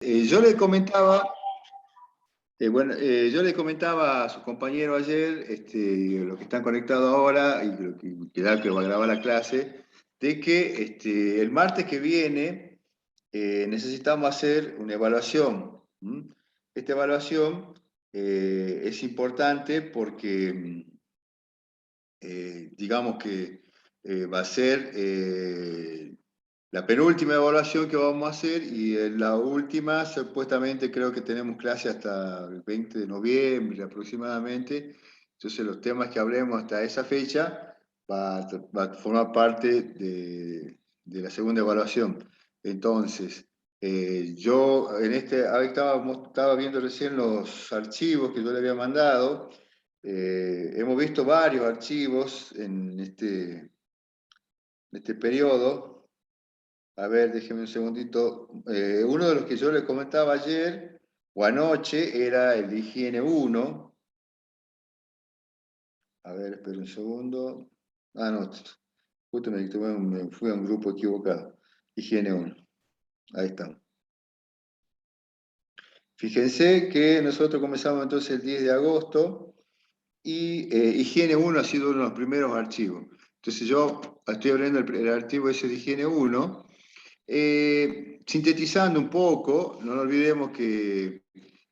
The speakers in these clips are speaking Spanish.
Yo le comentaba, yo le comentaba a su compañero ayer, los que están conectados ahora y lo que da que va a grabar la clase, de que el martes que viene necesitamos hacer una evaluación. ¿M? Esta evaluación es importante porque, digamos que va a ser la penúltima evaluación que vamos a hacer y en la última, supuestamente creo que tenemos clase hasta el 20 de noviembre aproximadamente. Entonces los temas que hablemos hasta esa fecha va a formar parte de la segunda evaluación. Entonces, yo estaba viendo recién los archivos que yo le había mandado. Hemos visto varios archivos en este periodo. A ver, déjeme un segundito. Uno de los que yo le comentaba ayer o anoche era el de higiene 1. A ver, espera un segundo. Ah, no, justo me fui a un grupo equivocado. Higiene 1. Ahí estamos. Fíjense que nosotros comenzamos entonces el 10 de agosto y higiene 1 ha sido uno de los primeros archivos. Entonces yo estoy abriendo el archivo ese de higiene 1. Sintetizando un poco, no nos olvidemos que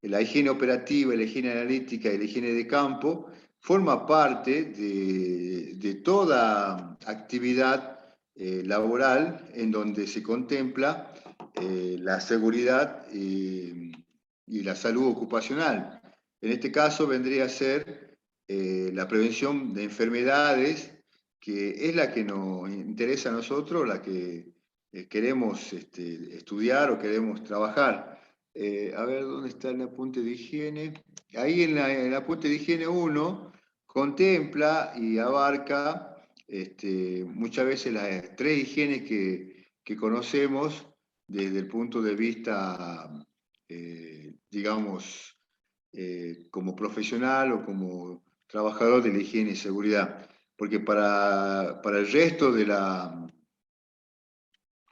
la higiene operativa, la higiene analítica y la higiene de campo forma parte de toda actividad laboral en donde se contempla la seguridad y la salud ocupacional. En este caso vendría a ser la prevención de enfermedades, que es la que nos interesa a nosotros, la que queremos estudiar o queremos trabajar. A ver, ¿dónde está el apunte de higiene? Ahí en el apunte de higiene 1 contempla y abarca muchas veces las tres higienes que conocemos desde el punto de vista, digamos, como profesional o como trabajador de la higiene y seguridad. Porque para el resto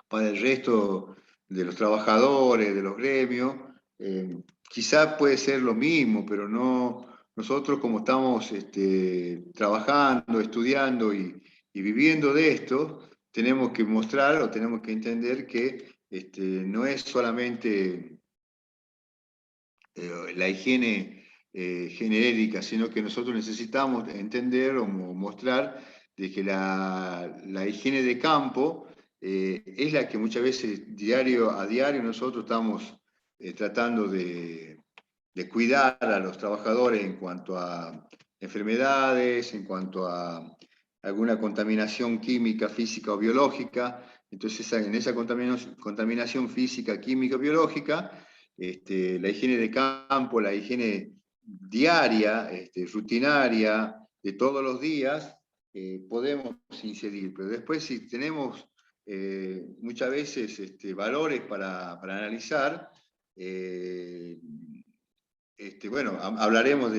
para el resto de los trabajadores, de los gremios, quizás puede ser lo mismo, pero no, nosotros como estamos trabajando, estudiando y viviendo de esto, tenemos que mostrar o tenemos que entender que no es solamente la higiene genérica, sino que nosotros necesitamos entender o mostrar de que la higiene de campo es la que muchas veces diario a diario nosotros estamos tratando de cuidar a los trabajadores en cuanto a enfermedades, en cuanto a alguna contaminación química, física o biológica. Entonces, en esa contaminación física, química, biológica, la higiene de campo, la higiene diaria, rutinaria, de todos los días, podemos incidir. Pero después, si tenemos muchas veces valores para analizar, bueno, hablaremos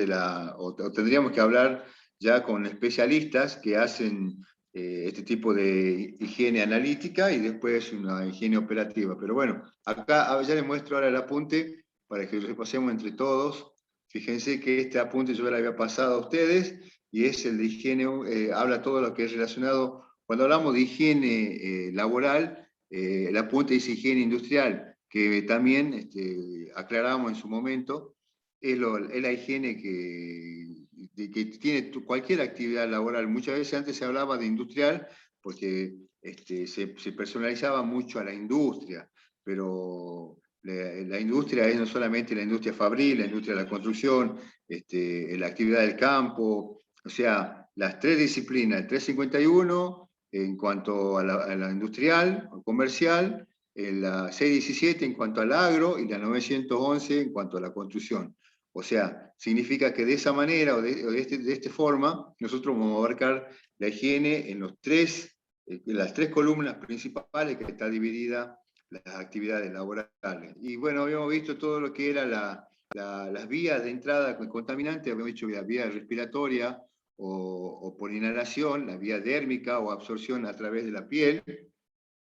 o tendríamos que hablar ya con especialistas que hacen este tipo de higiene analítica y después una higiene operativa. Pero bueno, acá ya les muestro ahora el apunte para que lo repasemos entre todos. Fíjense que este apunte yo le había pasado a ustedes y es el de higiene, habla todo lo que es relacionado, cuando hablamos de higiene laboral, el apunte dice higiene industrial, que también aclaramos en su momento es la higiene que tiene cualquier actividad laboral. Muchas veces antes se hablaba de industrial porque se personalizaba mucho a la industria, pero la industria es no solamente la industria fabril, la industria de la construcción, la actividad del campo, o sea, las tres disciplinas, el 351 en cuanto a la industrial o comercial, la 617 en cuanto al agro y la 911 en cuanto a la construcción. O sea, significa que de esa manera o de esta forma, nosotros vamos a abarcar la higiene en las tres columnas principales que está dividida las actividades laborales. Y bueno, habíamos visto todo lo que era las vías de entrada con contaminantes, habíamos dicho la vía respiratoria o por inhalación, la vía dérmica o absorción a través de la piel,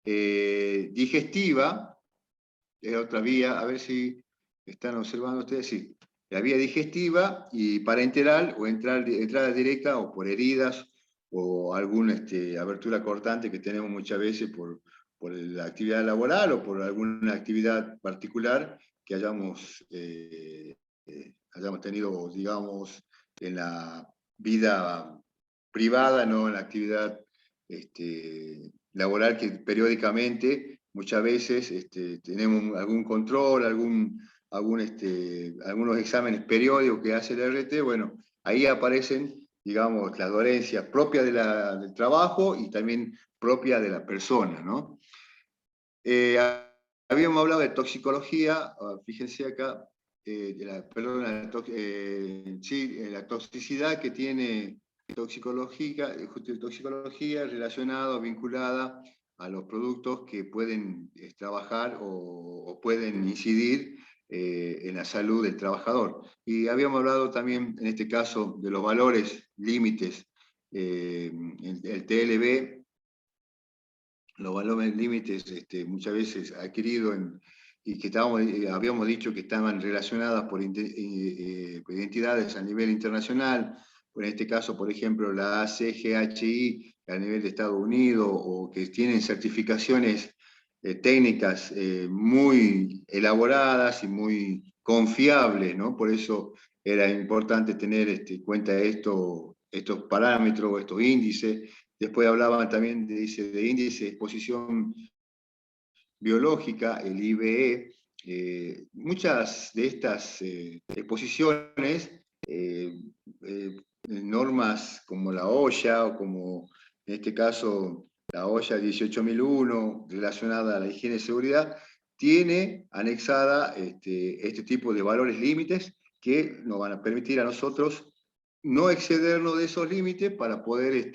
digestiva, otra vía, a ver si están observando ustedes, sí, la vía digestiva y parenteral o entrada directa o por heridas o alguna abertura cortante que tenemos muchas veces por la actividad laboral o por alguna actividad particular que hayamos tenido, digamos, en la vida privada, no en la actividad laboral, que periódicamente, muchas veces, tenemos algún control, algunos exámenes periódicos que hace el RT. Bueno, ahí aparecen, digamos, las dolencias propias del trabajo y también propias de la persona, ¿no? Habíamos hablado de toxicología, fíjense acá, la toxicidad que tiene toxicología relacionada o vinculada a los productos que pueden trabajar o pueden incidir en la salud del trabajador. Y habíamos hablado también, en este caso, de los valores límites, el TLB, los valores límites muchas veces adquiridos y que habíamos dicho que estaban relacionadas por entidades a nivel internacional, en este caso, por ejemplo, la ACGHI a nivel de Estados Unidos, o que tienen certificaciones técnicas muy elaboradas y muy confiables, ¿no? Por eso era importante tener en cuenta estos parámetros, estos índices. Después hablaban también de índice de exposición biológica, el IBE. Muchas de estas exposiciones, normas como la OSHA, o como en este caso la OSHA 18001, relacionada a la higiene y seguridad, tiene anexada este tipo de valores límites que nos van a permitir a nosotros no excedernos de esos límites para poder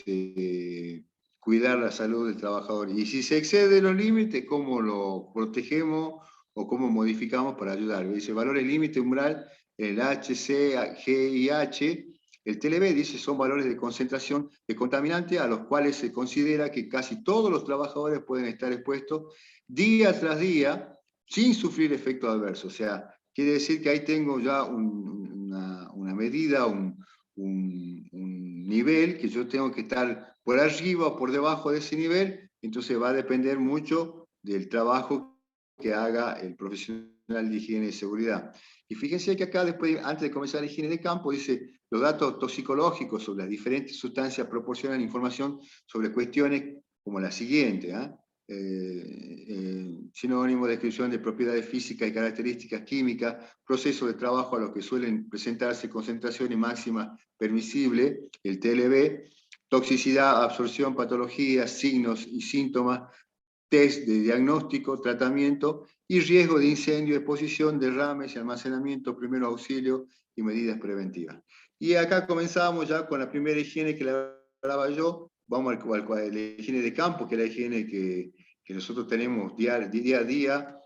cuidar la salud del trabajador. Y si se excede los límites, ¿cómo lo protegemos o cómo modificamos para ayudar? Dice valores límite umbral, el HC, GIH, el TLB, dice, son valores de concentración de contaminante a los cuales se considera que casi todos los trabajadores pueden estar expuestos día tras día sin sufrir efectos adversos. O sea, quiere decir que ahí tengo ya una medida, un nivel que yo tengo que estar por arriba o por debajo de ese nivel. Entonces va a depender mucho del trabajo que haga el profesional de higiene y seguridad. Y fíjense que acá, después, antes de comenzar la higiene de campo, dice, los datos toxicológicos sobre las diferentes sustancias proporcionan información sobre cuestiones como la siguiente, sinónimo de descripción de propiedades físicas y características químicas, procesos de trabajo a los que suelen presentarse concentraciones máximas permisibles, el TLB, toxicidad, absorción, patologías, signos y síntomas, test de diagnóstico, tratamiento y riesgo de incendio, exposición, derrames y almacenamiento, primeros auxilios y medidas preventivas. Y acá comenzamos ya con la primera higiene que le hablaba yo. Vamos a la higiene de campo, que es la higiene que nosotros tenemos día a día,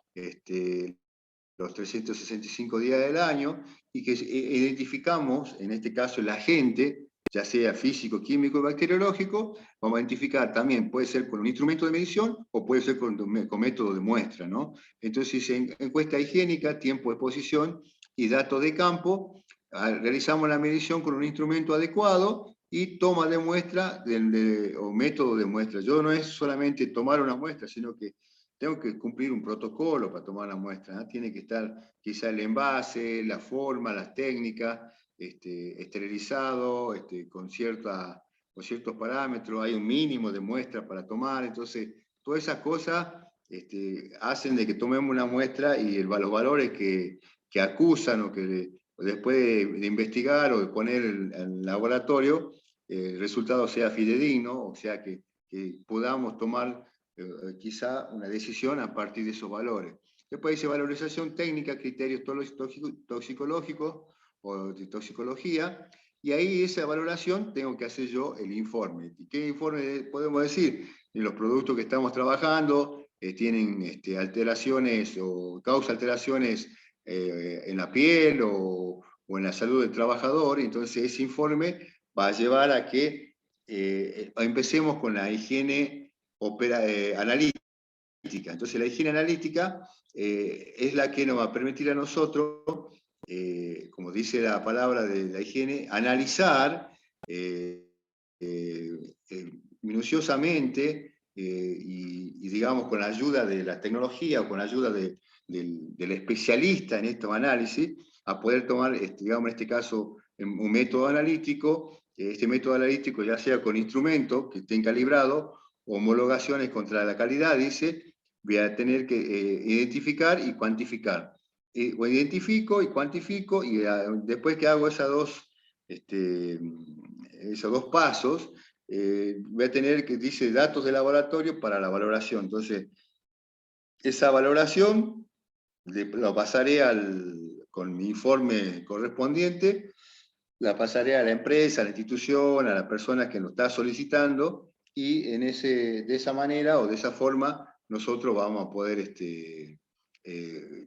los 365 días del año, y que identificamos, en este caso, el agente, ya sea físico, químico y bacteriológico. Vamos a identificar también, puede ser con un instrumento de medición o puede ser con método de muestra, ¿no? Entonces, en encuesta higiénica, tiempo de exposición y datos de campo, realizamos la medición con un instrumento adecuado y toma de muestra o método de muestra. Yo no es solamente tomar una muestra, sino que tengo que cumplir un protocolo para tomar la muestra, ¿no? Tiene que estar quizá el envase, la forma, las técnicas, esterilizado, con ciertos parámetros, hay un mínimo de muestra para tomar. Entonces todas esas cosas hacen de que tomemos una muestra y los valores que acusan o que después de investigar o de poner el laboratorio, el resultado sea fidedigno, o sea que podamos tomar quizá una decisión a partir de esos valores. Después dice valorización técnica, criterios toxicológicos o de toxicología, y ahí esa valoración tengo que hacer yo el informe. ¿Y qué informe podemos decir? Los productos que estamos trabajando tienen alteraciones o causa alteraciones en la piel o en la salud del trabajador. Entonces ese informe va a llevar a que empecemos con la higiene analítica. Entonces la higiene analítica es la que nos va a permitir a nosotros, como dice la palabra de la higiene, analizar minuciosamente y, digamos, con la ayuda de la tecnología o con la ayuda del especialista en estos análisis, a poder tomar, digamos, en este caso, un método analítico, este método analítico ya sea con instrumentos que estén calibrados, homologaciones contra la calidad, dice, voy a tener que identificar y cuantificar. O identifico y cuantifico, y después que hago esos dos pasos, voy a tener que dice datos de laboratorio para la valoración. Entonces, esa valoración lo pasaré con mi informe correspondiente, la pasaré a la empresa, a la institución, a la persona que lo está solicitando, y de esa manera o de esa forma nosotros vamos a poder,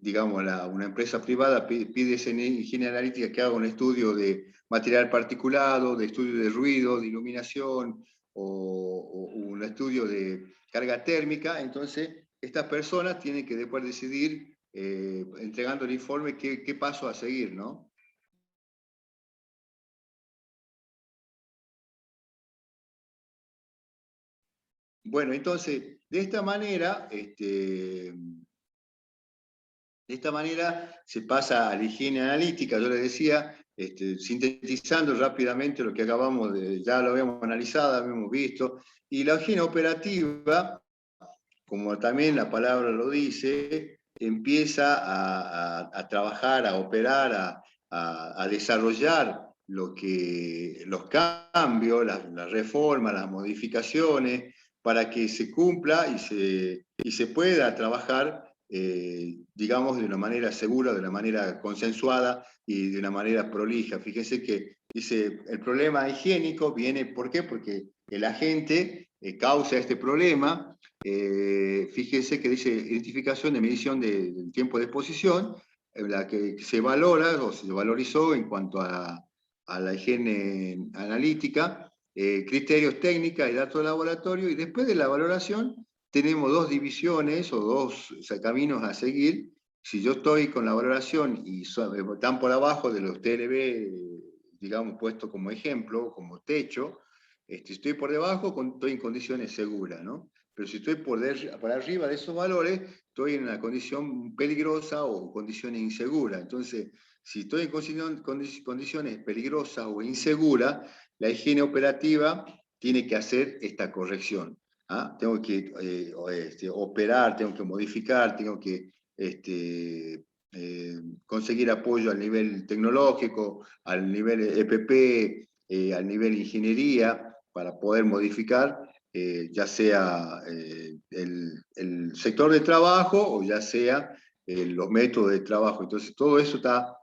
digamos, una empresa privada pide esa higiene analítica que haga un estudio de material particulado, de estudio de ruido, de iluminación, o un estudio de carga térmica. Entonces, estas personas tienen que después decidir, entregando el informe, qué paso a seguir, ¿no? Bueno, entonces, de esta manera se pasa a la higiene analítica. Yo les decía, sintetizando rápidamente lo que acabamos de, ya lo habíamos analizado, habíamos visto, y la higiene operativa, como también la palabra lo dice, empieza a trabajar, a operar, a desarrollar los cambios, las reformas, las modificaciones, para que se cumpla y se pueda trabajar, digamos, de una manera segura, de una manera consensuada y de una manera prolija. Fíjense que dice, el problema higiénico viene, ¿por qué? Porque el agente causa este problema. Fíjense que dice identificación de medición del tiempo de exposición, en la que se valora o se valorizó en cuanto a la higiene analítica, criterios técnicos y datos de laboratorio, y después de la valoración tenemos dos divisiones o dos caminos a seguir. Si yo estoy con la valoración y están por abajo de los TLB, digamos, puesto como ejemplo, como techo, estoy por debajo, estoy en condiciones seguras, ¿no? Pero si estoy por arriba de esos valores, estoy en una condición peligrosa o condición insegura. Entonces, si estoy en condiciones peligrosas o inseguras, la higiene operativa tiene que hacer esta corrección. ¿Ah? Tengo que operar, tengo que modificar, tengo que conseguir apoyo al nivel tecnológico, al nivel EPP, al nivel ingeniería, para poder modificar, ya sea el sector de trabajo o ya sea los métodos de trabajo. Entonces, todo eso está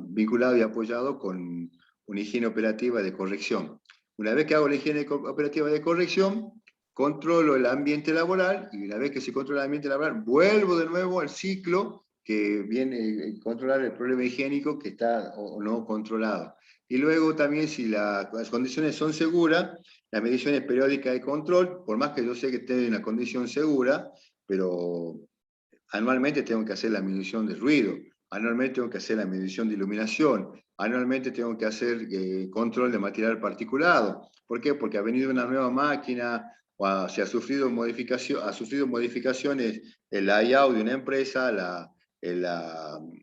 vinculado y apoyado con una higiene operativa de corrección. Una vez que hago la higiene operativa de corrección, controlo el ambiente laboral, y una vez que se controla el ambiente laboral, vuelvo de nuevo al ciclo que viene a controlar el problema higiénico que está o no controlado. Y luego también, si las condiciones son seguras, las mediciones periódicas de control, por más que yo sé que esté en una condición segura, pero anualmente tengo que hacer la medición de ruido, anualmente tengo que hacer la medición de iluminación, anualmente tengo que hacer control de material particulado. ¿Por qué? Porque ha venido una nueva máquina, o se ha sufrido modificaciones el layout de una empresa,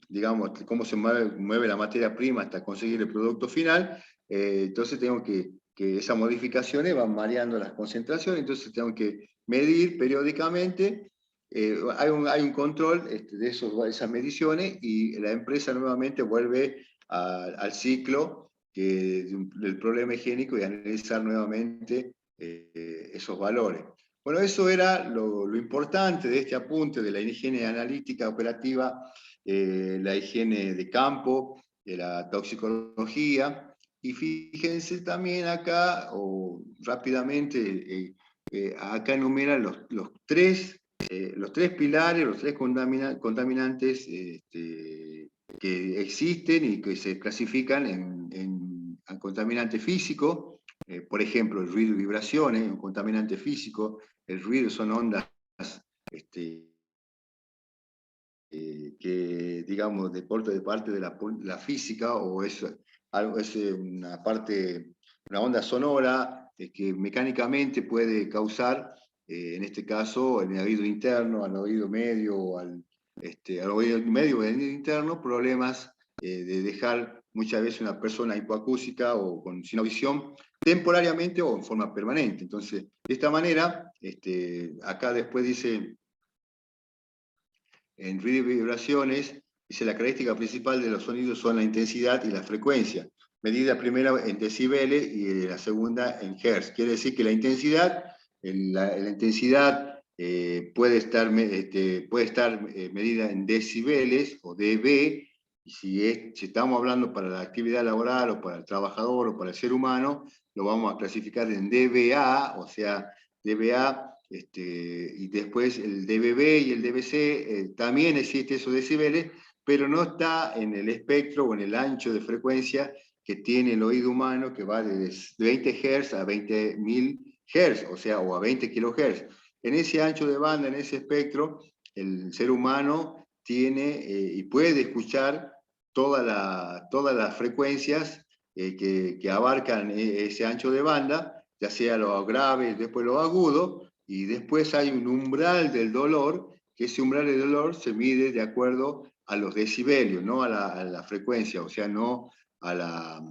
digamos, cómo se mueve la materia prima hasta conseguir el producto final. Entonces tengo que esas modificaciones van variando las concentraciones, entonces tengo que medir periódicamente. Hay un control de esas mediciones, y la empresa nuevamente vuelve al ciclo del problema higiénico y analizar nuevamente esos valores. Bueno, eso era lo importante de este apunte de la higiene analítica operativa, la higiene de campo, de la toxicología. Y fíjense también acá, o rápidamente, acá enumera los tres pilares, los tres contaminantes que existen y que se clasifican en contaminante físico. Por ejemplo, el ruido y vibraciones, un contaminante físico. El ruido son ondas este, que digamos, de parte de la física, o es una parte, una onda sonora que mecánicamente puede causar, en este caso, en el oído interno, al oído medio, o al oído medio o al oído interno, problemas de dejar muchas veces una persona hipoacústica o sin audición, temporariamente o en forma permanente. Entonces, de esta manera, acá después dice, en ruido y vibraciones, dice la característica principal de los sonidos son la intensidad y la frecuencia, medida primero en decibeles y la segunda en hertz. Quiere decir que la intensidad, la intensidad puede estar medida en decibeles o dB, y si estamos hablando para la actividad laboral o para el trabajador o para el ser humano, lo vamos a clasificar en dBA, o sea, dBA. Y después el dBB y el dBc, también existe esos decibeles, pero no está en el espectro o en el ancho de frecuencia que tiene el oído humano, que va de 20 Hz a 20.000 Hz, o sea, o a 20 kHz. En ese ancho de banda, en ese espectro, el ser humano tiene y puede escuchar todas las frecuencias que abarcan ese ancho de banda, ya sea lo grave, después lo agudo, y después hay un umbral del dolor, que ese umbral del dolor se mide de acuerdo a los decibelios, no a la frecuencia, o sea, no a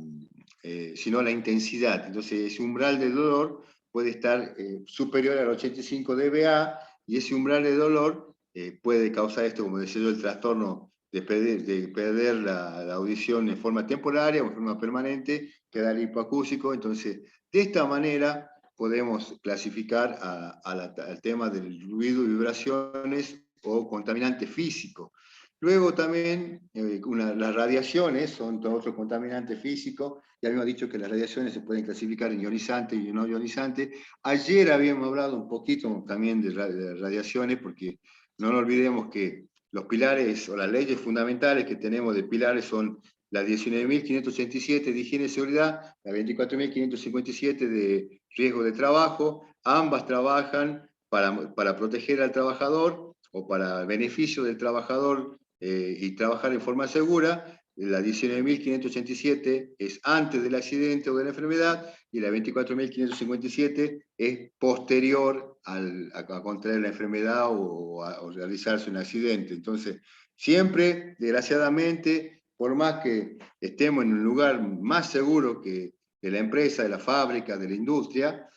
sino a la intensidad. Entonces, ese umbral del dolor puede estar superior al 85 dBA, y ese umbral de dolor puede causar esto, como decía yo, el trastorno de perder la audición en forma temporaria o en forma permanente, quedar hipoacúsico. Entonces, de esta manera podemos clasificar al tema del ruido y vibraciones o contaminante físico. Luego también las radiaciones son otro contaminante físico. Ya habíamos dicho que las radiaciones se pueden clasificar en ionizante y no ionizante. Ayer habíamos hablado un poquito también de radiaciones, porque no nos olvidemos que los pilares o las leyes fundamentales que tenemos de pilares son la 19.587 de higiene y seguridad, la 24.557 de riesgo de trabajo. Ambas trabajan para proteger al trabajador o para el beneficio del trabajador y trabajar en forma segura. La 19.587 es antes del accidente o de la enfermedad, y la 24.557 es posterior a contraer la enfermedad o realizarse un accidente. Entonces, siempre, desgraciadamente, por más que estemos en un lugar más seguro que de la empresa, de la fábrica, de la industria,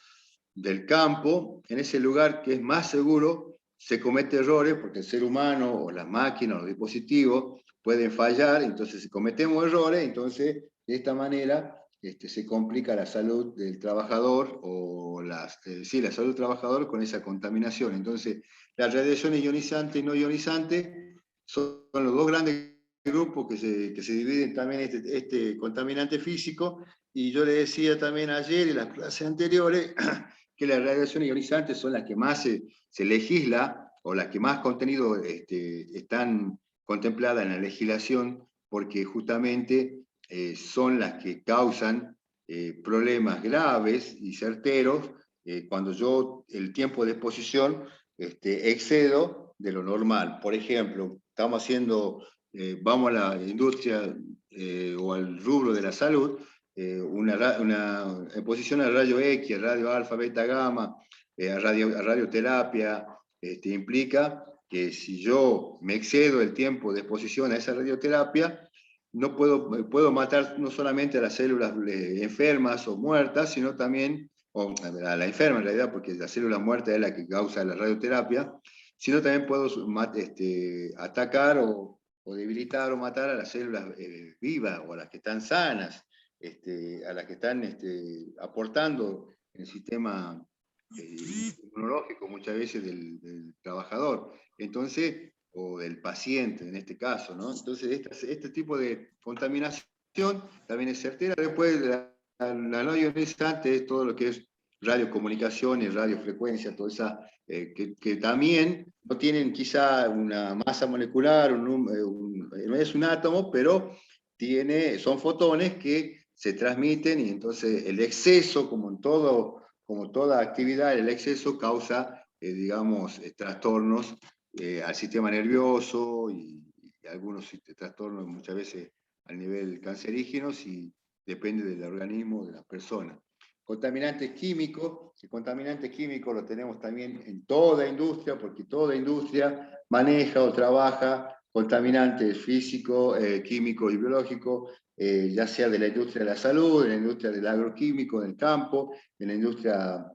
del campo, en ese lugar que es más seguro, se comete errores porque el ser humano o las máquinas o los dispositivos pueden fallar. Entonces si cometemos errores, entonces de esta manera se complica la salud del trabajador, o sí, la salud del trabajador con esa contaminación. Entonces, las radiaciones ionizantes y no ionizantes son los dos grandes grupos que se dividen también este contaminante físico. Y yo le decía también ayer en las clases anteriores que las radiaciones ionizantes son las que más se legisla, o las que más contenido están contempladas en la legislación, porque justamente son las que causan problemas graves y certeros cuando yo el tiempo de exposición excedo de lo normal. Por ejemplo, estamos haciendo, vamos a la industria o al rubro de la salud, una exposición al rayo X, al radio alfa, beta, gamma, a radioterapia, implica que si yo me excedo el tiempo de exposición a esa radioterapia, no puedo matar no solamente a las células enfermas o muertas, sino también, o a la enferma en realidad, porque la célula muerta es la que causa la radioterapia, sino también puedo atacar o debilitar o matar a las células vivas o a las que están sanas, a las que están aportando en el sistema inmunológico muchas veces del trabajador. Entonces, o del paciente en este caso, ¿no? Entonces, este tipo de contaminación también es certera. Después, la no ionizante es todo lo que es radiocomunicaciones, radiofrecuencia, toda esa, que también no tienen quizá una masa molecular, no es un átomo, pero son fotones que se transmiten, y entonces el exceso, como toda actividad, el exceso causa, digamos, trastornos al sistema nervioso y algunos trastornos muchas veces a nivel cancerígenos y depende del organismo de la persona. Contaminantes químicos, el contaminante químico lo tenemos también en toda industria, porque toda industria maneja o trabaja contaminantes físicos, químicos y biológicos, ya sea de la industria de la salud, de la industria del agroquímico, del campo, en la industria,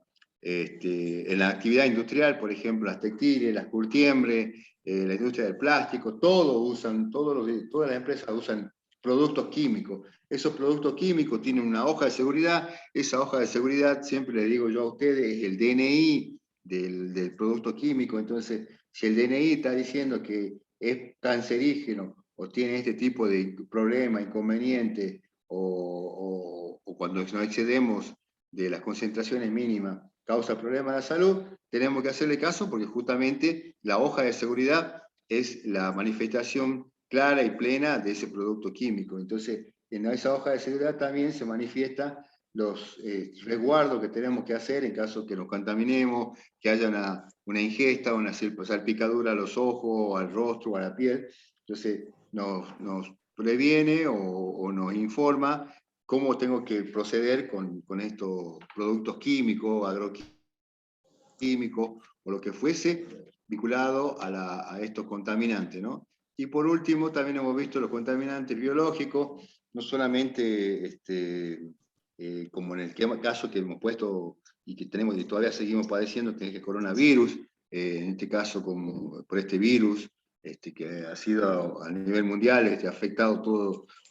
en la actividad industrial, por ejemplo, las textiles, las curtiembres, la industria del plástico, todas las empresas usan productos químicos. Esos productos químicos tienen una hoja de seguridad. Esa hoja de seguridad, siempre le digo yo a ustedes, es el DNI del producto químico. Entonces, si el DNI está diciendo que es cancerígeno o tiene este tipo de problema, inconveniente, o cuando nos excedemos de las concentraciones mínimas causa problemas de la salud, tenemos que hacerle caso porque justamente la hoja de seguridad es la manifestación clara y plena de ese producto químico. Entonces, en esa hoja de seguridad también se manifiestan los resguardos que tenemos que hacer en caso que nos contaminemos, que haya una ingesta, una salpicadura a los ojos, al rostro, o a la piel. Entonces, nos previene o nos informa cómo tengo que proceder con estos productos químicos, agroquímicos o lo que fuese vinculado a estos contaminantes, ¿no? Y por último, también hemos visto los contaminantes biológicos, no solamente como en el caso que hemos puesto y que tenemos y todavía seguimos padeciendo, que es el coronavirus, en este caso como por este virus, que ha sido a nivel mundial, afectado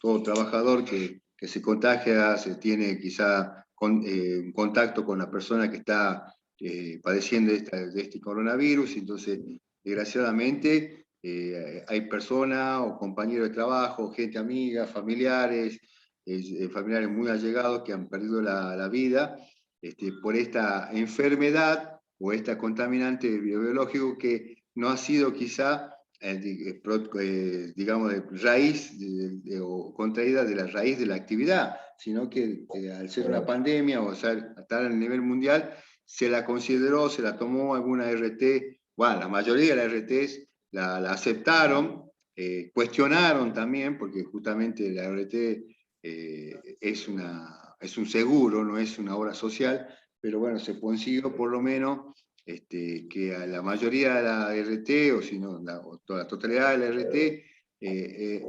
todo trabajador que se contagia, se tiene quizá un contacto con la persona que está padeciendo de este coronavirus. Entonces, desgraciadamente, hay personas o compañeros de trabajo, gente amiga, familiares, familiares muy allegados que han perdido la vida por esta enfermedad o esta contaminante biológico que no ha sido quizá digamos, de raíz o contraída de la raíz de la actividad, sino que al ser una pandemia o estar a nivel mundial, se la consideró, se la tomó alguna RT, bueno, la mayoría de las RTs la aceptaron, cuestionaron también, porque justamente la RT es un seguro, no es una obra social, pero bueno, se consiguió por lo menos que a la mayoría de la RT, o si no, la totalidad de la RT,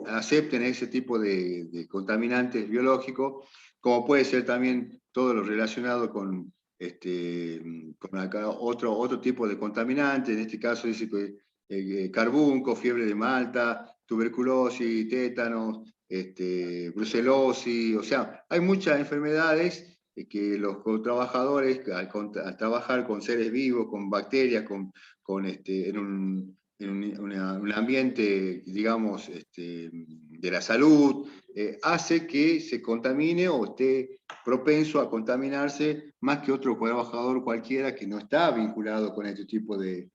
acepten ese tipo de contaminantes biológicos, como puede ser también todo lo relacionado con acá otro tipo de contaminante, en este caso dice que carbunco, fiebre de Malta, tuberculosis, tétanos, brucelosis, o sea, hay muchas enfermedades que los trabajadores, al trabajar con seres vivos, con bacterias, en un ambiente, digamos, de la salud, hace que se contamine o esté propenso a contaminarse más que otro trabajador cualquiera que no está vinculado con este tipo de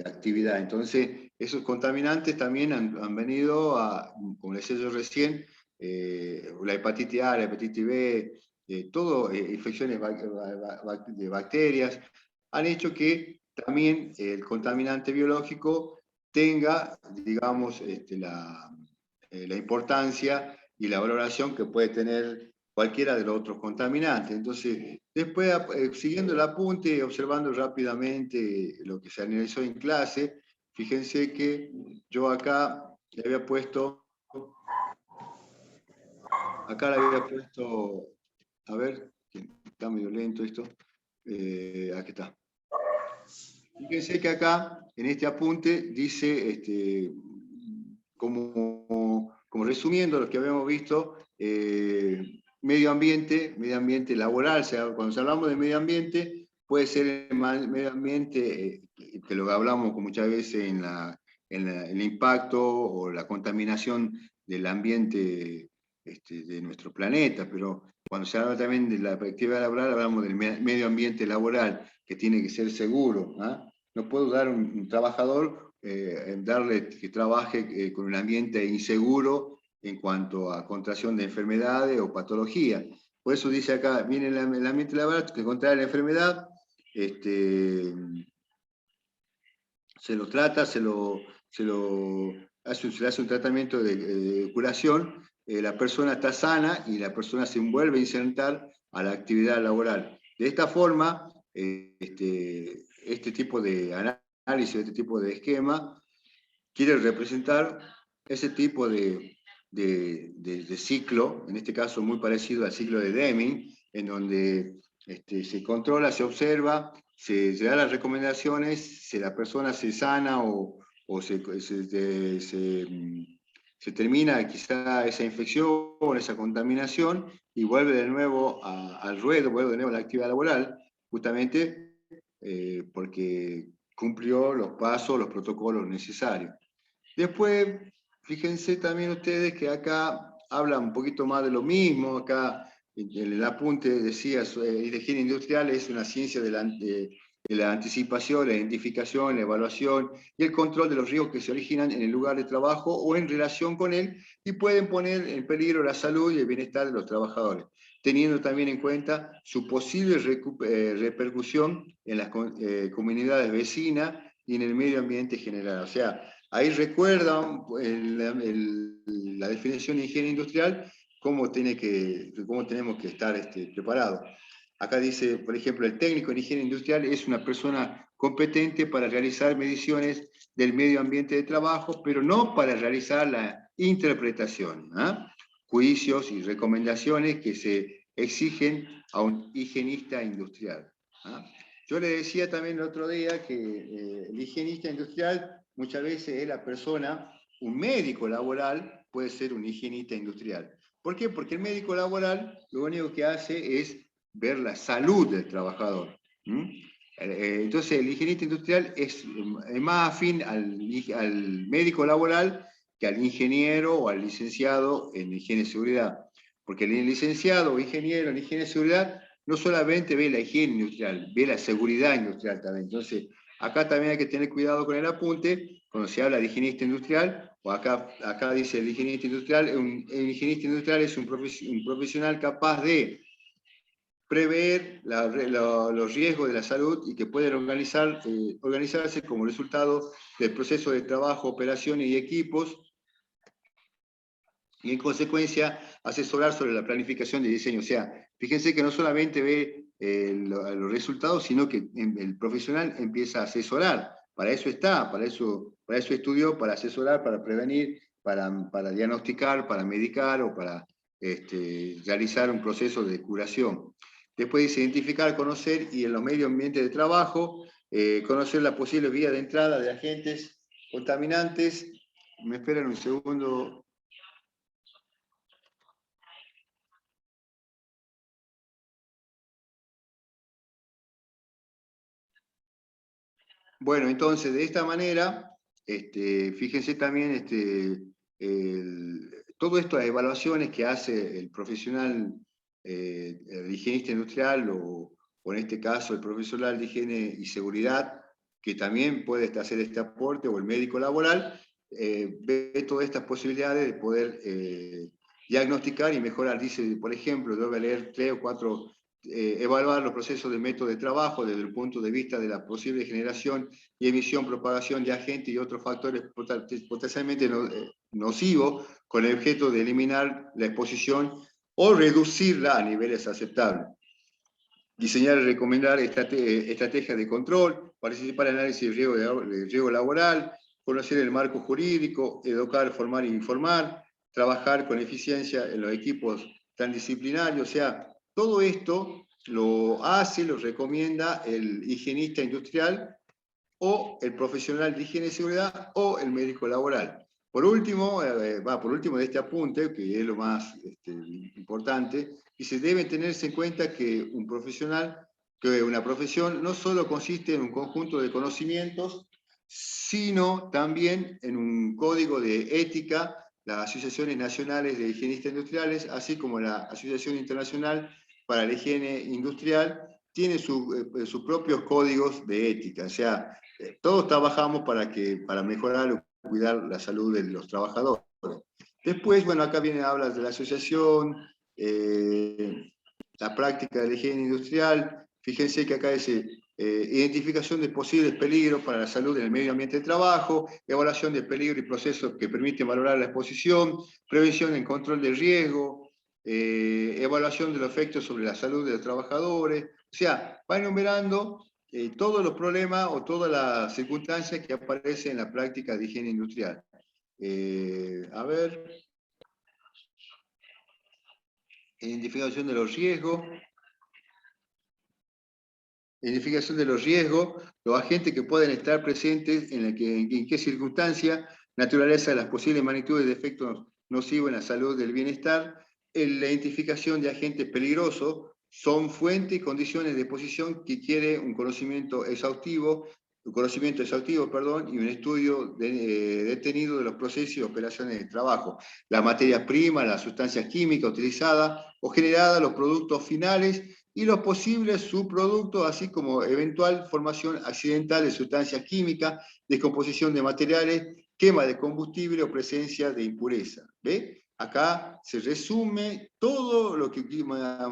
actividad. Entonces, esos contaminantes también han venido como les decía yo recién, la hepatitis A, la hepatitis B, todo infecciones de bacterias, han hecho que también el contaminante biológico tenga, digamos, la importancia y la valoración que puede tener cualquiera de los otros contaminantes. Entonces, después, siguiendo el apunte, observando rápidamente lo que se analizó en clase, fíjense que yo le había puesto, a ver, que está medio lento esto, aquí está. Fíjense que acá, en este apunte, dice, como resumiendo lo que habíamos visto, medio ambiente laboral, o sea, cuando hablamos de medio ambiente, puede ser el medio ambiente, que lo hablamos muchas veces en el impacto o la contaminación del ambiente de nuestro planeta, pero cuando se habla también de la perspectiva laboral, hablamos del medio ambiente laboral, que tiene que ser seguro. ¿Ah? No puedo dar un trabajador, darle que trabaje con un ambiente inseguro en cuanto a contracción de enfermedades o patologías. Por eso dice acá, viene el ambiente laboral que contrae la enfermedad, se lo trata, se le hace un tratamiento de curación, la persona está sana y la persona se vuelve a insertar a la actividad laboral. De esta forma, este tipo de análisis, este tipo de esquema, quiere representar ese tipo de ciclo, en este caso muy parecido al ciclo de Deming, en donde se controla, se observa, se da las recomendaciones, si la persona se sana o se termina quizá esa infección, esa contaminación, y vuelve de nuevo al ruedo, vuelve de nuevo a la actividad laboral, justamente porque cumplió los pasos, los protocolos necesarios. Después, fíjense también ustedes que acá habla un poquito más de lo mismo. Acá en el apunte decía, la higiene industrial es una ciencia de la anticipación, la identificación, la evaluación y el control de los riesgos que se originan en el lugar de trabajo o en relación con él y pueden poner en peligro la salud y el bienestar de los trabajadores, teniendo también en cuenta su posible repercusión en las comunidades vecinas y en el medio ambiente general. O sea, ahí recuerdan la definición de higiene industrial, cómo tenemos que estar preparados. Acá dice, por ejemplo, el técnico en higiene industrial es una persona competente para realizar mediciones del medio ambiente de trabajo, pero no para realizar la interpretación, juicios y recomendaciones que se exigen a un higienista industrial. Yo le decía también el otro día que el higienista industrial muchas veces es la persona, un médico laboral puede ser un higienista industrial. ¿Por qué? Porque el médico laboral lo único que hace es ver la salud del trabajador. Entonces el higienista industrial es más afín al médico laboral que al ingeniero o al licenciado en higiene y seguridad. Porque el licenciado o ingeniero en higiene y seguridad no solamente ve la higiene industrial, ve la seguridad industrial también. Entonces, acá también hay que tener cuidado con el apunte, cuando se habla de higienista industrial, o acá dice el higienista industrial, el higienista industrial es un profesional capaz de prever los riesgos de la salud y que pueden organizarse como resultado del proceso de trabajo, operaciones y equipos, y en consecuencia asesorar sobre la planificación de diseño. O sea, fíjense que no solamente ve los resultados, sino que el profesional empieza a asesorar. Para eso está, para eso estudió, para asesorar, para prevenir, para diagnosticar, para medicar o para realizar un proceso de curación. Después dice identificar, conocer y en los medios ambientes de trabajo, conocer la posible vía de entrada de agentes contaminantes. Me esperan un segundo. Bueno, entonces, de esta manera, fíjense también todo esto de evaluaciones que hace el profesional, el higienista industrial o en este caso el profesional de higiene y seguridad, que también puede hacer este aporte, o el médico laboral, ve todas estas posibilidades de poder diagnosticar y mejorar. Dice, por ejemplo, yo voy a leer 3 o 4 evaluar los procesos de método de trabajo desde el punto de vista de la posible generación y emisión, propagación de agentes y otros factores potencialmente nocivos con el objeto de eliminar la exposición o reducirla a niveles aceptables. Diseñar y recomendar estrategias de control, participar en análisis de riesgo laboral, conocer el marco jurídico, educar, formar e informar, trabajar con eficiencia en los equipos transdisciplinarios. O sea, todo esto lo hace, lo recomienda el higienista industrial o el profesional de higiene y seguridad o el médico laboral. Por último de este apunte, que es lo más importante, dice, debe tenerse en cuenta que una profesión no solo consiste en un conjunto de conocimientos, sino también en un código de ética. Las asociaciones nacionales de higienistas industriales, así como la Asociación Internacional para la Higiene Industrial, tiene sus propios códigos de ética. O sea, todos trabajamos para mejorar o cuidar la salud de los trabajadores. Después, bueno, acá habla de la asociación, la práctica de la higiene industrial, Fíjense que acá dice identificación de posibles peligros para la salud en el medio ambiente de trabajo, evaluación de peligro y procesos que permiten valorar la exposición, prevención y control del riesgo, evaluación de los efectos sobre la salud de los trabajadores. O sea, va enumerando todos los problemas o todas las circunstancias que aparecen en la práctica de higiene industrial. A ver, identificación de los riesgos. Identificación de los riesgos, los agentes que pueden estar presentes, en qué circunstancia, naturaleza de las posibles magnitudes de efectos nocivos en la salud del bienestar, la identificación de agentes peligrosos, son fuentes y condiciones de exposición que quiere un conocimiento exhaustivo, y un estudio detenido de los procesos y operaciones de trabajo, las materias primas, las sustancias químicas utilizadas o generadas, los productos finales, y los posibles subproductos, así como eventual formación accidental de sustancias químicas, descomposición de materiales, quema de combustible o presencia de impureza. ¿Ve? Acá se resume todo lo que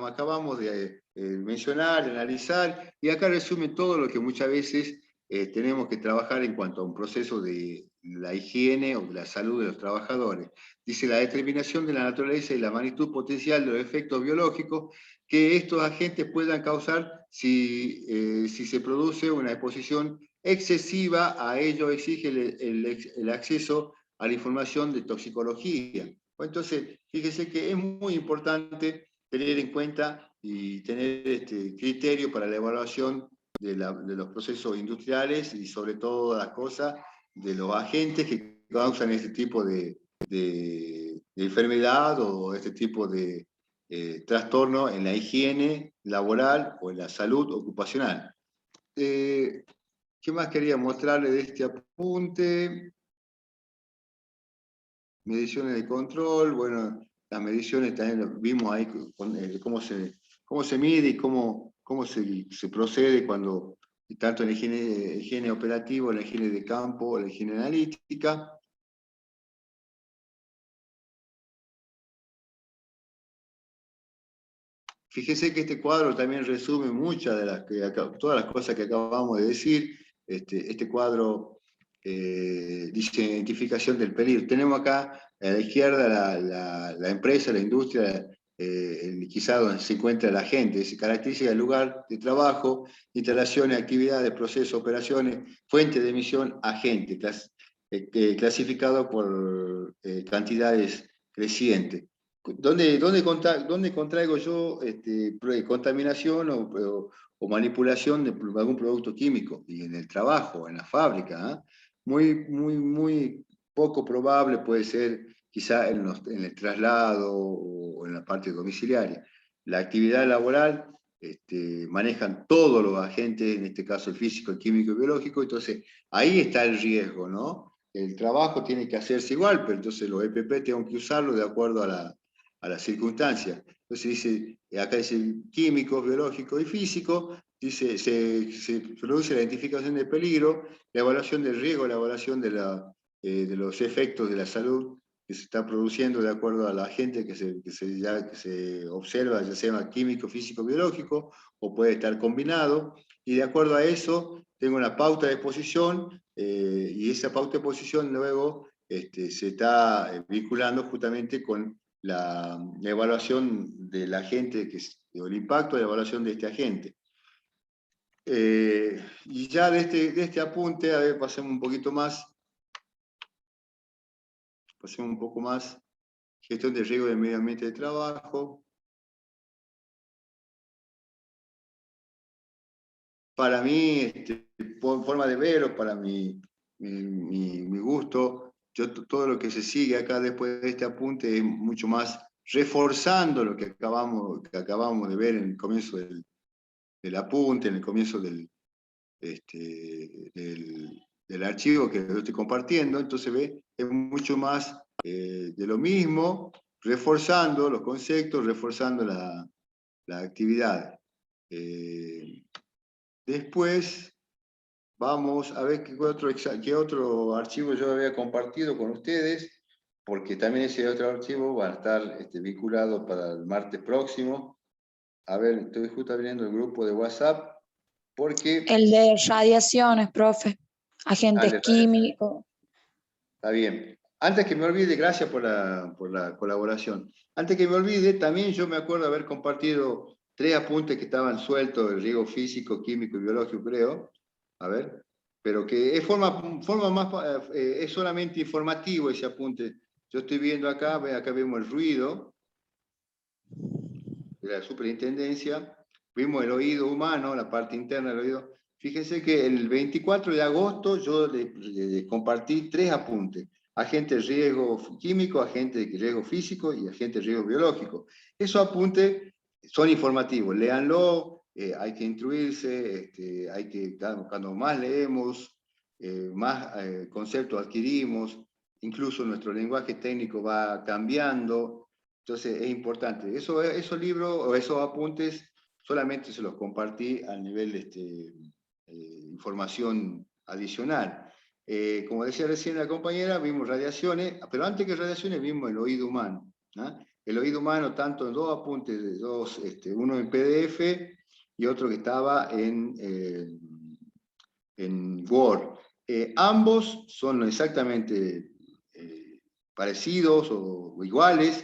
acabamos de mencionar, de analizar, y acá resume todo lo que muchas veces tenemos que trabajar en cuanto a un proceso de la higiene o de la salud de los trabajadores. Dice la determinación de la naturaleza y la magnitud potencial de los efectos biológicos que estos agentes puedan causar si se produce una exposición excesiva. A ello exige el acceso a la información de toxicología. Entonces, fíjese que es muy importante tener en cuenta y tener este criterio para la evaluación de los procesos industriales y sobre todo las cosas de los agentes que causan este tipo de enfermedad o este tipo de trastorno en la higiene laboral o en la salud ocupacional. ¿Qué más quería mostrarle de este apunte? Mediciones de control, bueno, las mediciones también lo vimos ahí, cómo se mide y cómo se procede cuando, tanto en la higiene operativa, en la higiene de campo, en la higiene analítica. Fíjese que este cuadro también resume muchas de todas las cosas que acabamos de decir. Este cuadro dice identificación del peligro. Tenemos acá a la izquierda la empresa, la industria, quizá donde se encuentra la gente. Dice características del lugar de trabajo, instalaciones, actividades, procesos, operaciones, fuente de emisión, agente, clasificado por cantidades crecientes. ¿Dónde contraigo yo contaminación o manipulación de algún producto químico? Y en el trabajo, en la fábrica. ¿Eh? Muy poco probable puede ser quizá en el traslado o en la parte domiciliaria. La actividad laboral manejan todos los agentes, en este caso el físico, el químico y biológico, entonces ahí está el riesgo, ¿no? El trabajo tiene que hacerse igual, pero entonces los EPP tengo que usarlo de acuerdo a las circunstancias. Entonces dice, acá dice químico, biológico y físico, dice, se produce la identificación de peligro, la evaluación del riesgo, la evaluación de los efectos de la salud que se está produciendo de acuerdo a la gente que se observa, ya sea químico, físico, biológico, o puede estar combinado, y de acuerdo a eso tengo una pauta de exposición, y esa pauta de exposición luego se está vinculando justamente con la evaluación del agente, o el impacto de la evaluación de este agente. Y ya de este apunte, a ver, pasemos un poquito más. Pasemos un poco más. Gestión de riesgo del medio ambiente de trabajo. Para mí, forma de verlo, para mi gusto, todo lo que se sigue acá después de este apunte es mucho más reforzando lo que acabamos de ver en el comienzo del apunte, en el comienzo del archivo que yo estoy compartiendo. Entonces ve, es mucho más de lo mismo, reforzando los conceptos, reforzando la actividad. Después vamos a ver qué otro archivo yo había compartido con ustedes, porque también ese otro archivo va a estar vinculado para el martes próximo. A ver, estoy justo abriendo el grupo de WhatsApp, porque... El de radiaciones, profe. Agentes Dale, químicos. está bien. Antes que me olvide, gracias por la colaboración. Antes que me olvide, también yo me acuerdo haber compartido 3 apuntes que estaban sueltos, el riego físico, químico y biológico, creo. A ver, pero que es forma más, es solamente informativo ese apunte. Yo estoy viendo acá, acá vemos el ruido de la superintendencia, vimos el oído humano, la parte interna del oído. Fíjense que el 24 de agosto yo le compartí 3 apuntes. Agente de riesgo químico, agente de riesgo físico y agente de riesgo biológico. Esos apuntes son informativos, léanlo, hay que instruirse, hay que, cuando más leemos, más conceptos adquirimos, incluso nuestro lenguaje técnico va cambiando. Entonces es importante. Esos libros o esos apuntes solamente se los compartí a nivel información adicional. Como decía recién la compañera, vimos radiaciones, pero antes que radiaciones vimos el oído humano, ¿no? El oído humano, tanto en 2 apuntes, uno en PDF y otro que estaba en Word. Ambos son exactamente parecidos o iguales,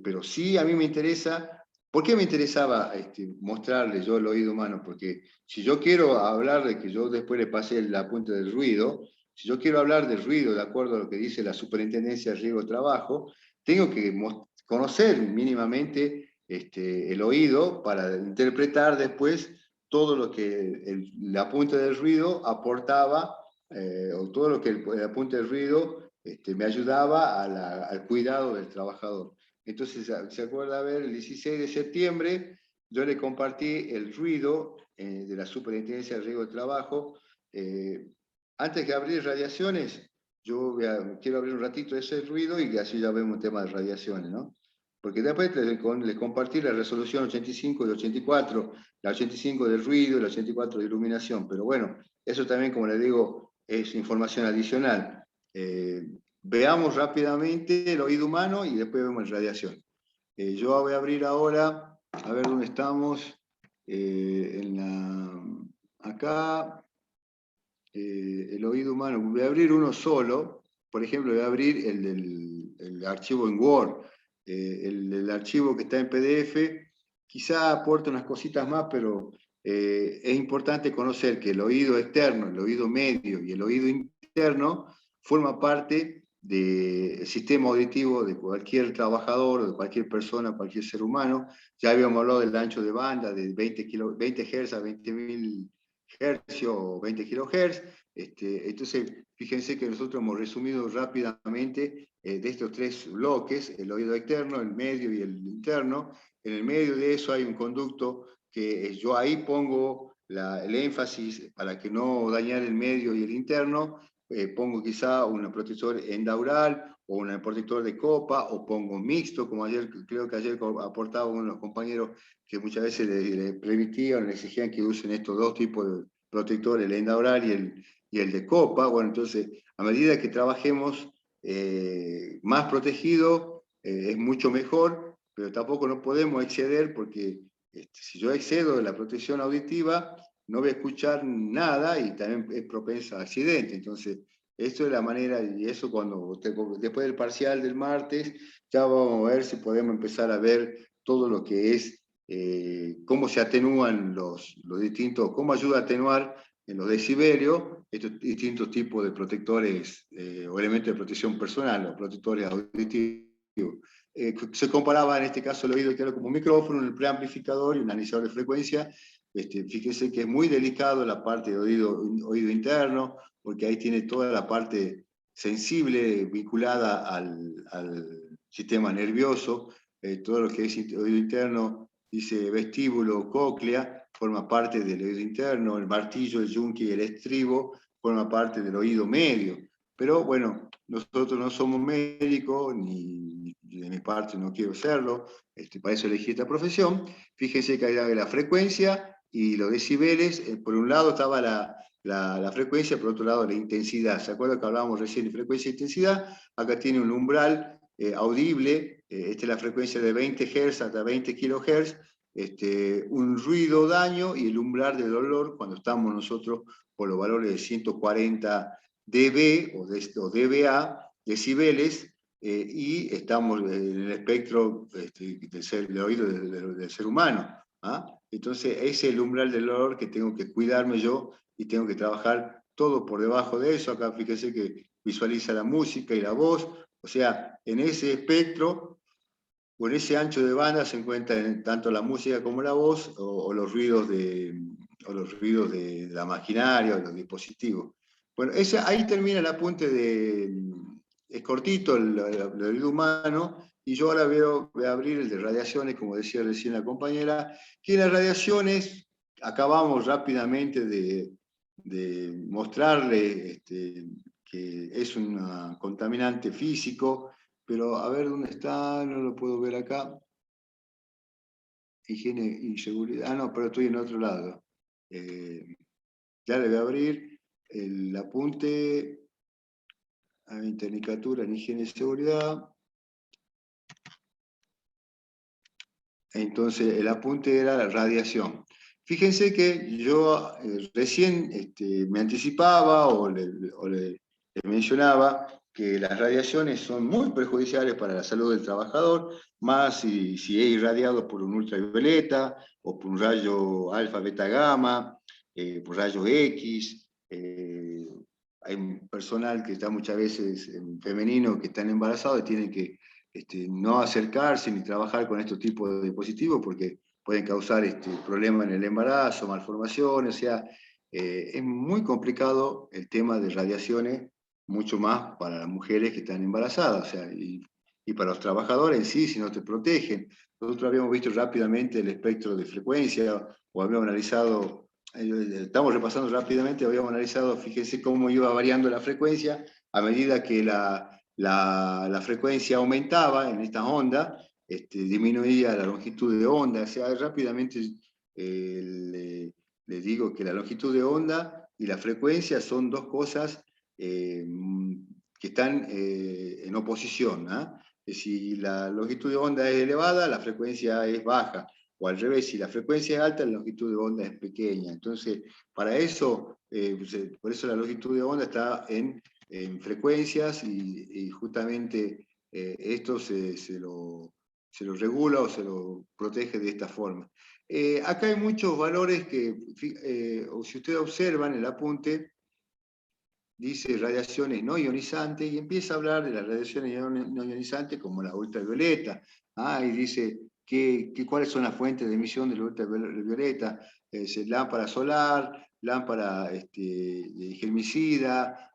pero sí a mí me interesa. ¿Por qué me interesaba mostrarle yo el oído humano? Porque si yo quiero hablar de que yo después le pasé el apunte del ruido, si yo quiero hablar del ruido de acuerdo a lo que dice la Superintendencia de Riesgo de Trabajo, tengo que conocer mínimamente el oído para interpretar después todo lo que el apunte del ruido aportaba, o todo lo que el apunte del ruido me ayudaba al cuidado del trabajador. Entonces, ¿se acuerda? A ver, el 16 de septiembre yo le compartí el ruido de la Superintendencia de Riesgo de Trabajo. Antes que abrir radiaciones, quiero abrir un ratito ese ruido y así ya vemos el tema de radiaciones, ¿no? Porque después les compartí la resolución 85 y 84, la 85 del ruido y la 84 de iluminación, pero bueno, eso también, como les digo, es información adicional. Veamos rápidamente el oído humano y después vemos radiación. Yo voy a abrir ahora, a ver dónde estamos, acá, el oído humano. Voy a abrir uno solo, por ejemplo, voy a abrir el archivo en Word. El archivo que está en PDF quizá aporta unas cositas más, pero es importante conocer que el oído externo, el oído medio y el oído interno forma parte del sistema auditivo de cualquier trabajador, o de cualquier persona, cualquier ser humano. Ya habíamos hablado del ancho de banda, de 20 Hz a 20.000 Hz o 20 kHz. Entonces, fíjense que nosotros hemos resumido rápidamente de estos 3 bloques, el oído externo, el medio y el interno. En el medio de eso hay un conducto que yo ahí pongo el énfasis para que no dañar el medio y el interno. Pongo quizá un protector endaural o un protector de copa, o pongo mixto, como creo que ayer aportaba uno de los compañeros que muchas veces le permitían, le exigían que usen estos 2 tipos de protectores, el endaural y el de copa. Bueno, entonces, a medida que trabajemos más protegido, es mucho mejor, pero tampoco nos podemos exceder, porque si yo excedo de la protección auditiva, no voy a escuchar nada y también es propensa a accidente. Entonces, esto es la manera, y eso después del parcial del martes, ya vamos a ver si podemos empezar a ver todo lo que es, cómo se atenúan los distintos, cómo ayuda a atenuar en los decibelios estos distintos tipos de protectores o elementos de protección personal, o protectores auditivos. Se comparaba en este caso el oído externo como un micrófono, el preamplificador y un analizador de frecuencia. Fíjese que es muy delicado la parte de oído interno, porque ahí tiene toda la parte sensible vinculada al sistema nervioso. Todo lo que es oído interno, dice vestíbulo, cóclea, forma parte del oído interno. El martillo, el yunque y el estribo forma parte del oído medio. Pero bueno, nosotros no somos médicos, ni de mi parte no quiero serlo, para eso elegí esta profesión. Fíjense que hay la frecuencia y los decibeles. Por un lado estaba la frecuencia, por otro lado la intensidad. ¿Se acuerdan que hablábamos recién de frecuencia e intensidad? Acá tiene un umbral audible. Esta es la frecuencia de 20 Hz hasta 20 kHz. un ruido daño y el umbral del dolor cuando estamos nosotros por los valores de 140 dB o dBA, decibeles, y estamos en el espectro del oído del ser humano. ¿Ah? Entonces, ese es el umbral del dolor que tengo que cuidarme yo y tengo que trabajar todo por debajo de eso. Acá fíjense que visualiza la música y la voz, o sea, en ese espectro o en ese ancho de banda se encuentran tanto la música como la voz o los ruidos de la maquinaria o los dispositivos. Bueno, ahí termina el apunte es cortito el oído humano, y yo ahora voy a abrir el de radiaciones, como decía recién la compañera, que las radiaciones, acabamos rápidamente de mostrarle que es un contaminante físico, pero a ver dónde está, no lo puedo ver acá. Higiene y seguridad. Ah, no, pero estoy en otro lado. Ya le voy a abrir el apunte a mi tecnicatura en higiene y seguridad. Entonces, el apunte era la radiación. Fíjense que yo recién me anticipaba o le mencionaba que las radiaciones son muy perjudiciales para la salud del trabajador, más si es irradiado por un ultravioleta o por un rayo alfa, beta, gamma, por rayos X. Hay un personal que está muchas veces femenino que están embarazados y tienen que no acercarse ni trabajar con estos tipos de dispositivos porque pueden causar problemas en el embarazo, malformaciones, o sea, es muy complicado el tema de radiaciones, mucho más para las mujeres que están embarazadas, o sea, y para los trabajadores en sí, si no te protegen. Nosotros habíamos visto rápidamente el espectro de frecuencia, o habíamos analizado, estamos repasando rápidamente, habíamos analizado, fíjense cómo iba variando la frecuencia a medida que la frecuencia aumentaba en estas ondas, disminuía la longitud de onda, o sea, rápidamente les digo que la longitud de onda y la frecuencia son dos cosas que están en oposición. ¿Ah? Si la longitud de onda es elevada, la frecuencia es baja, o al revés, si la frecuencia es alta, la longitud de onda es pequeña. Entonces, para eso, por eso la longitud de onda está en frecuencias y justamente esto se lo regula o se lo protege de esta forma. Acá hay muchos valores que, si ustedes observan el apunte, dice radiaciones no ionizantes y empieza a hablar de las radiaciones no ionizantes como la ultravioleta. Y dice cuáles son las fuentes de emisión de la ultravioleta. Lámpara solar, lámpara de germicida,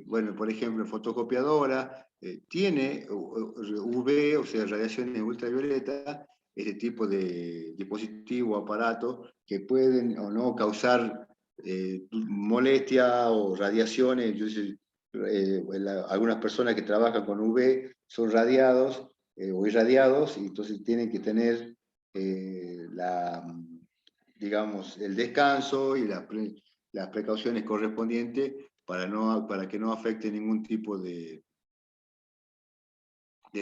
bueno, por ejemplo, fotocopiadora, tiene UV, o sea, radiaciones ultravioleta, este tipo de dispositivo, aparato, que pueden o no causar molestia o radiaciones. Entonces, algunas personas que trabajan con UV son radiados o irradiados, y entonces tienen que tener digamos, el descanso y las precauciones correspondientes para que no afecte ningún tipo de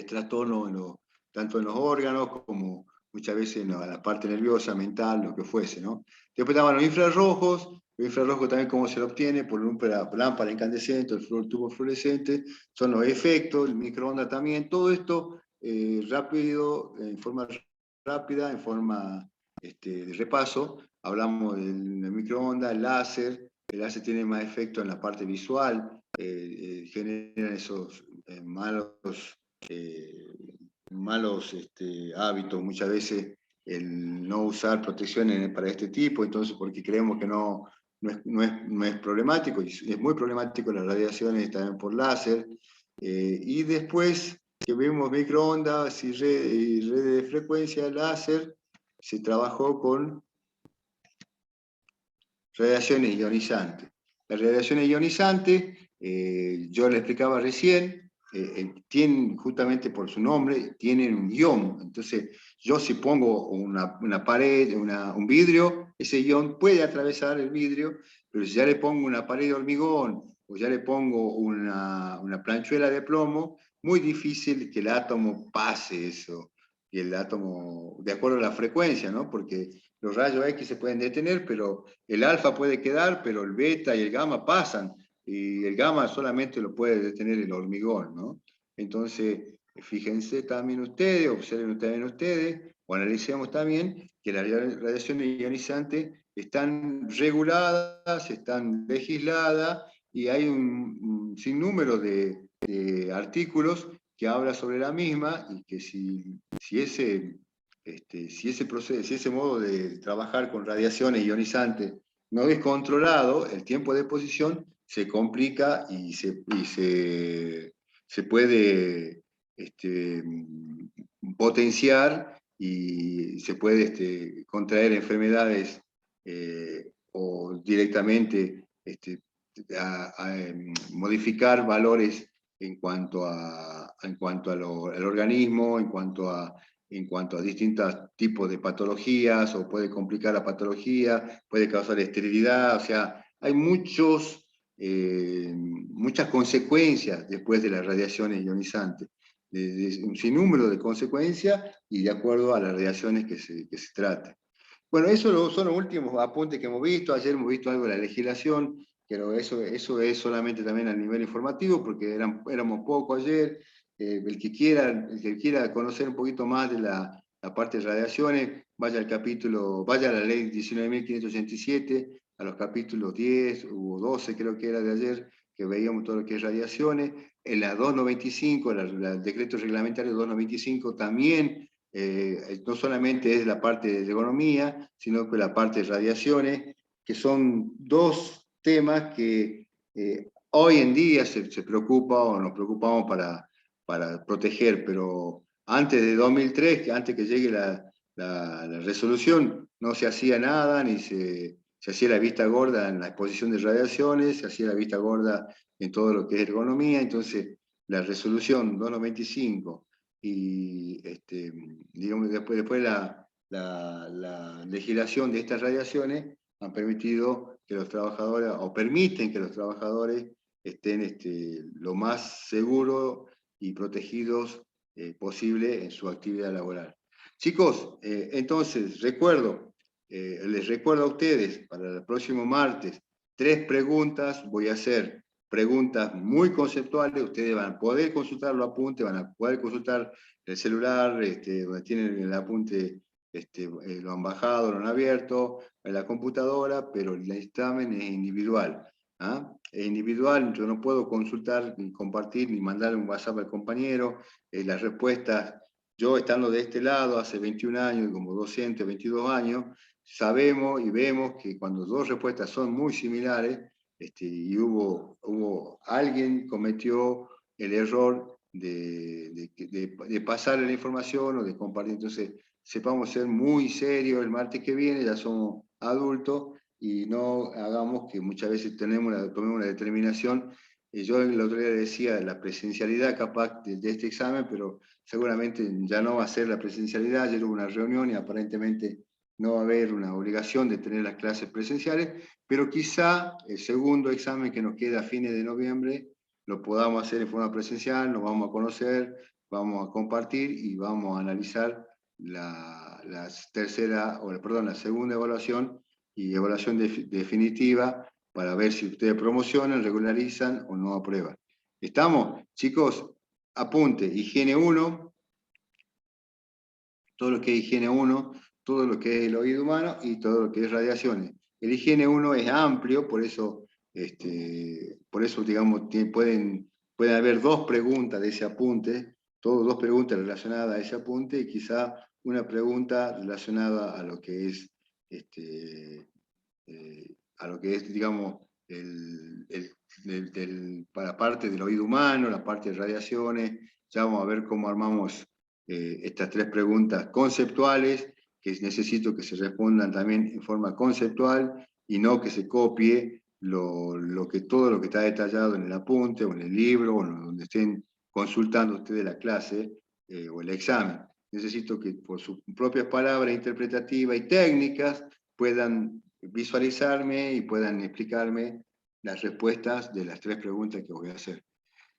trastorno tanto en los órganos como muchas veces en la parte nerviosa, mental, lo que fuese, ¿no? Después estaban los infrarrojos también cómo se lo obtiene, por lámpara incandescente, el tubo fluorescente, son los efectos, el microondas también, todo esto rápido, en forma rápida, en forma de repaso. Hablamos del microondas, el láser tiene más efecto en la parte visual, generan esos malos hábitos, muchas veces el no usar protecciones para este tipo, entonces porque creemos que no es problemático, y es muy problemático las radiaciones también por láser, y después que vemos microondas y redes de frecuencia láser, se trabajó con radiaciones ionizantes. Las radiaciones ionizantes, yo le explicaba recién, tienen, justamente por su nombre, tienen un ion. Entonces, yo si pongo una pared, un vidrio, ese ion puede atravesar el vidrio, pero si ya le pongo una pared de hormigón o ya le pongo una planchuela de plomo, muy difícil que el átomo pase eso. y el átomo, de acuerdo a la frecuencia, ¿no? Porque los rayos X se pueden detener, pero el alfa puede quedar, pero el beta y el gamma pasan, y el gamma solamente lo puede detener el hormigón, ¿no? Entonces, fíjense también ustedes, observen también ustedes, o analicemos también que las radiaciones ionizantes están reguladas, están legisladas, y hay un sinnúmero de artículos que habla sobre la misma, y que si ese proceso, si ese modo de trabajar con radiaciones ionizantes no es controlado, el tiempo de exposición se complica y se puede potenciar, y se puede contraer enfermedades, o directamente modificar valores al organismo, en cuanto a distintos tipos de patologías, o puede complicar la patología, puede causar esterilidad, o sea, hay muchas consecuencias después de las radiaciones ionizantes, un sinnúmero de consecuencias, y de acuerdo a las radiaciones que se trate. Bueno, son los últimos apuntes que hemos visto. Ayer hemos visto algo de la legislación, pero eso es solamente también a nivel informativo, porque éramos pocos ayer. El que quiera conocer un poquito más de la parte de radiaciones, vaya a la ley 19.587, a los capítulos 10 o 12, creo que era de ayer, que veíamos todo lo que es radiaciones. En la 295, el decreto reglamentario 295 también, no solamente es la parte de ergonomía, sino que la parte de radiaciones, que son dos temas que hoy en día se preocupa, o nos preocupamos para proteger, pero antes de 2003, antes que llegue la resolución, no se hacía nada, ni se hacía la vista gorda en la exposición de radiaciones, se hacía la vista gorda en todo lo que es ergonomía. Entonces la resolución 295 y digamos, después la legislación de estas radiaciones han permitido que los trabajadores, o permiten que los trabajadores estén lo más seguros y protegidos posible en su actividad laboral. Chicos, entonces les recuerdo a ustedes, para el próximo martes, 3 preguntas. Voy a hacer preguntas muy conceptuales. Ustedes van a poder consultar los apuntes, van a poder consultar el celular, donde tienen el apunte, lo han bajado, lo han abierto, en la computadora, pero el examen es individual. ¿Ah? Es individual, yo no puedo consultar, ni compartir, ni mandar un WhatsApp al compañero. Las respuestas, yo estando de este lado hace 21 años, como docente, 22 años, sabemos y vemos que cuando dos respuestas son muy similares, y alguien cometió el error de pasar la información o de compartir. Entonces, sepamos ser muy serios el martes que viene, ya somos adultos, y no hagamos que muchas veces tomemos una determinación. Yo el otro día decía la presencialidad capaz de este examen, pero seguramente ya no va a ser la presencialidad. Ayer hubo una reunión y aparentemente no va a haber una obligación de tener las clases presenciales, pero quizá el segundo examen que nos queda a fines de noviembre lo podamos hacer en forma presencial, nos vamos a conocer, vamos a compartir y vamos a analizar la segunda evaluación y evaluación definitiva, para ver si ustedes promocionan, regularizan o no aprueban. ¿Estamos? Chicos, apunte, higiene 1, todo lo que es higiene 1, todo lo que es el oído humano y todo lo que es radiaciones. El higiene 1 es amplio, por eso digamos, pueden haber 2 preguntas de ese apunte, dos preguntas relacionadas a ese apunte, y quizá una pregunta relacionada a lo que es, digamos, para parte del oído humano, la parte de radiaciones. Ya vamos a ver cómo armamos estas 3 preguntas conceptuales, que necesito que se respondan también en forma conceptual, y no que se copie todo lo que está detallado en el apunte, o en el libro, o donde estén consultando ustedes la clase o el examen. Necesito que por sus propias palabras interpretativas y técnicas puedan visualizarme y puedan explicarme las respuestas de las 3 preguntas que voy a hacer.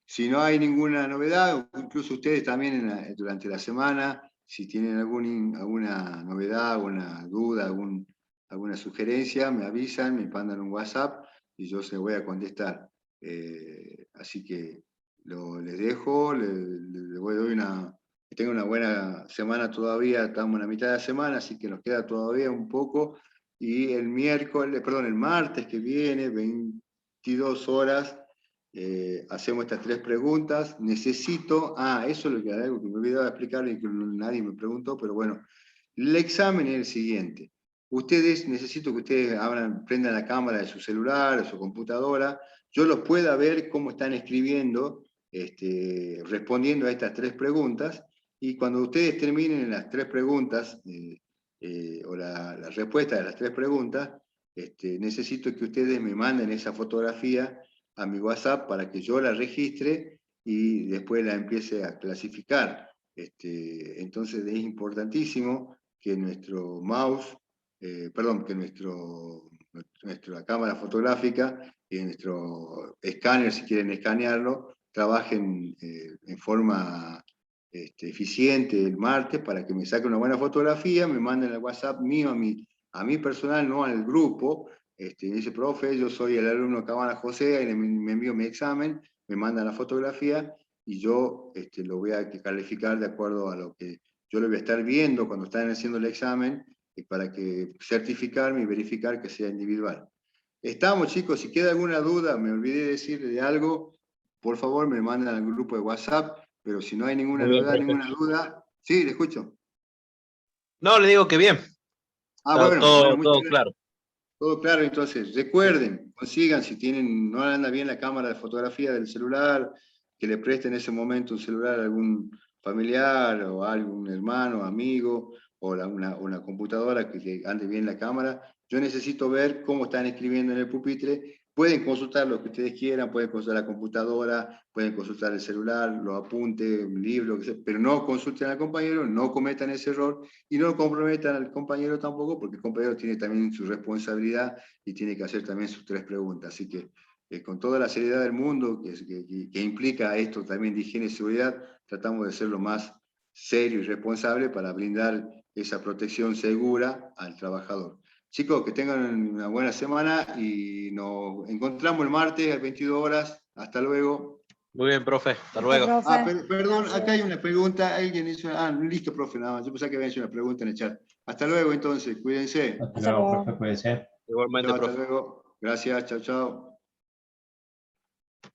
Si no hay ninguna novedad, incluso ustedes también durante la semana, si tienen alguna novedad, alguna duda, alguna sugerencia, me avisan, me mandan un WhatsApp y yo se voy a contestar. Así que les dejo, les doy que tengan una buena semana todavía, estamos en la mitad de la semana, así que nos queda todavía un poco. Y el martes que viene, 22 horas, hacemos estas 3 preguntas. Necesito, eso es algo que me olvidaba explicar y que nadie me preguntó, pero bueno, el examen es el siguiente. Necesito que ustedes prendan la cámara de su celular, de su computadora, yo los pueda ver cómo están escribiendo, respondiendo a estas 3 preguntas, y cuando ustedes terminen las 3 preguntas, o la respuesta de las 3 preguntas, necesito que ustedes me manden esa fotografía a mi WhatsApp para que yo la registre y después la empiece a clasificar. Entonces es importantísimo que nuestro mouse, que nuestra cámara fotográfica y nuestro escáner, si quieren escanearlo, trabajen en forma eficiente el martes para que me saque una buena fotografía, me manden el WhatsApp mío a mí personal, no al grupo. Dice, profe, yo soy el alumno Cabana José, y me envío mi examen, me mandan la fotografía y yo lo voy a calificar de acuerdo a lo que yo lo voy a estar viendo cuando están haciendo el examen, para que certificarme y verificar que sea individual. Estamos, chicos, si queda alguna duda, me olvidé de decirle de algo, por favor me mandan al grupo de WhatsApp, pero si no hay ninguna Muy bien, novedad, profe. ninguna duda, sí, le escucho. No, le digo que bien. Está todo claro. Todo claro, entonces, recuerden, consigan, si no anda bien la cámara de fotografía del celular, que le presten en ese momento un celular a algún familiar o a algún hermano, amigo, o una computadora que ande bien la cámara. Yo necesito ver cómo están escribiendo en el pupitre. Pueden consultar lo que ustedes quieran, pueden consultar la computadora, pueden consultar el celular, los apuntes, un libro, pero no consulten al compañero, no cometan ese error y no comprometan al compañero tampoco, porque el compañero tiene también su responsabilidad y tiene que hacer también sus 3 preguntas. Así que con toda la seriedad del mundo que implica esto también de higiene y seguridad, tratamos de ser lo más serio y responsable para brindar esa protección segura al trabajador. Chicos, que tengan una buena semana y nos encontramos el martes a 22 horas. Hasta luego. Muy bien, profe. Hasta luego. Perdón, acá hay una pregunta. Alguien hizo. Listo, profe, nada más. Yo pensaba que había hecho una pregunta en el chat. Hasta luego, entonces. Cuídense. Hasta luego, profe, puede ser. Igualmente, Chao, profe. hasta luego. Gracias. Chao, chao.